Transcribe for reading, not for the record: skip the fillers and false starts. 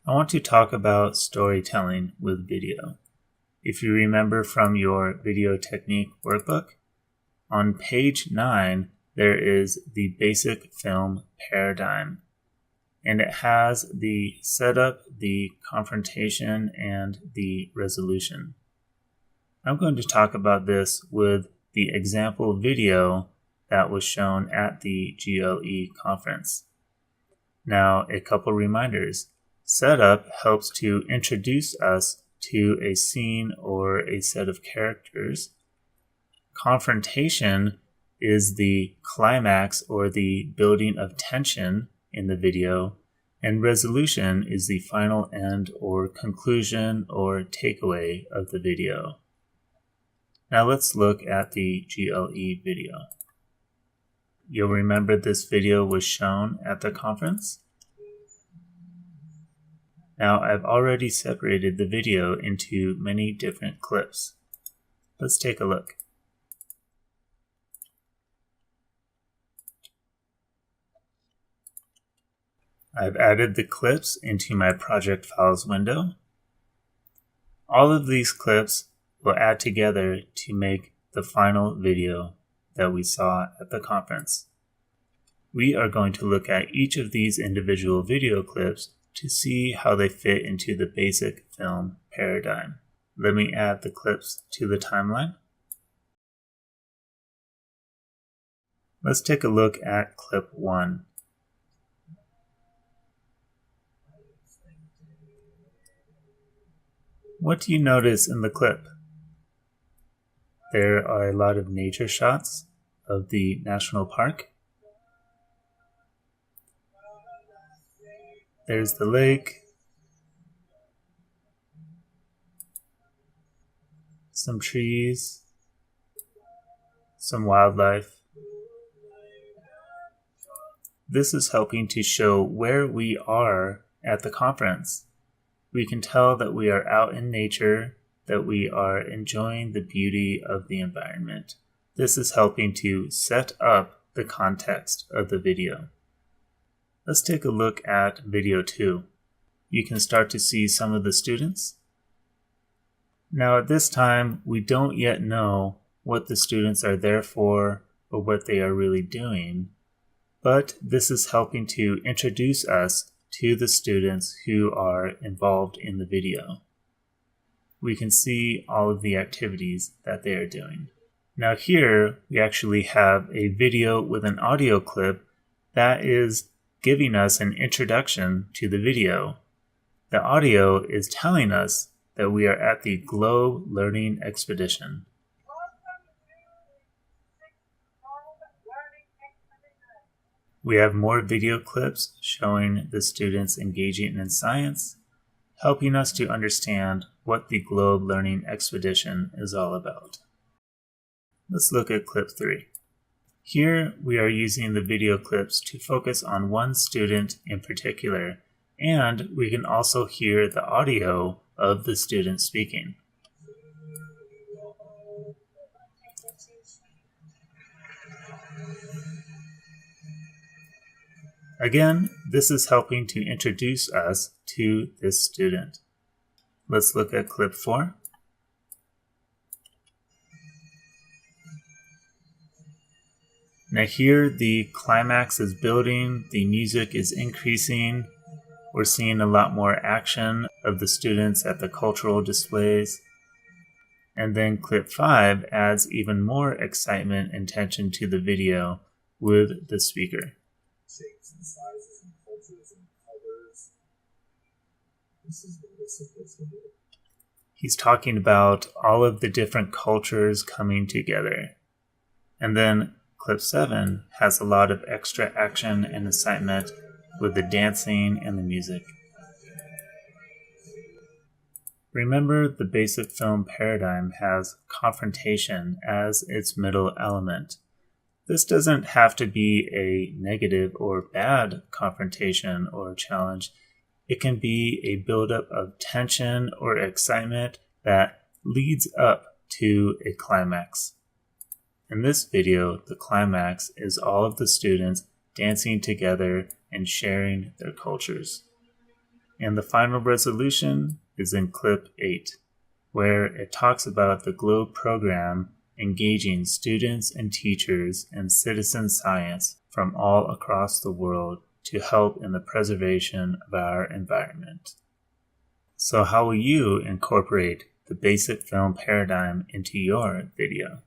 I want to talk about storytelling with video. If you remember from your video technique workbook, on page 9 there is the basic film paradigm, and it has the setup, the confrontation, and the resolution. I'm going to talk about this with the example video that was shown at the GLE conference. Now, a couple reminders. Setup helps to introduce us to a scene or a set of characters. Confrontation is the climax or the building of tension in the video, and resolution is the final end or conclusion or takeaway of the video. Now let's look at the GLE video. You'll remember this video was shown at the conference. Now I've already separated the video into many different clips. Let's take a look. I've added the clips into my project files window. All of these clips will add together to make the final video that we saw at the conference. We are going to look at each of these individual video clips to see how they fit into the basic film paradigm. Let me add the clips to the timeline. Let's take a look at clip 1. What do you notice in the clip? There are a lot of nature shots of the national park. There's the lake, some trees, some wildlife. This is helping to show where we are at the conference. We can tell that we are out in nature, that we are enjoying the beauty of the environment. This is helping to set up the context of the video. Let's take a look at video 2. You can start to see some of the students. Now at this time, we don't yet know what the students are there for or what they are really doing, but this is helping to introduce us to the students who are involved in the video. We can see all of the activities that they are doing. Now here, we actually have a video with an audio clip that is giving us an introduction to the video. The audio is telling us that we are at the Globe Learning Expedition. We have more video clips showing the students engaging in science, helping us to understand what the Globe Learning Expedition is all about. Let's look at clip 3. Here we are using the video clips to focus on one student in particular, and we can also hear the audio of the student speaking. Again, this is helping to introduce us to this student. Let's look at clip 4. Now here the climax is building, the music is increasing, we're seeing a lot more action of the students at the cultural displays. And then clip 5 adds even more excitement and tension to the video with the speaker. Shapes and sizes and cultures and colors. This is what we're supposed to do. He's talking about all of the different cultures coming together. And then clip 7 has a lot of extra action and excitement with the dancing and the music. Remember, the basic film paradigm has confrontation as its middle element. This doesn't have to be a negative or bad confrontation or challenge. It can be a buildup of tension or excitement that leads up to a climax. In this video, the climax is all of the students dancing together and sharing their cultures. And the final resolution is in clip 8, where it talks about the GLOBE program engaging students and teachers and citizen science from all across the world to help in the preservation of our environment. So how will you incorporate the basic film paradigm into your video?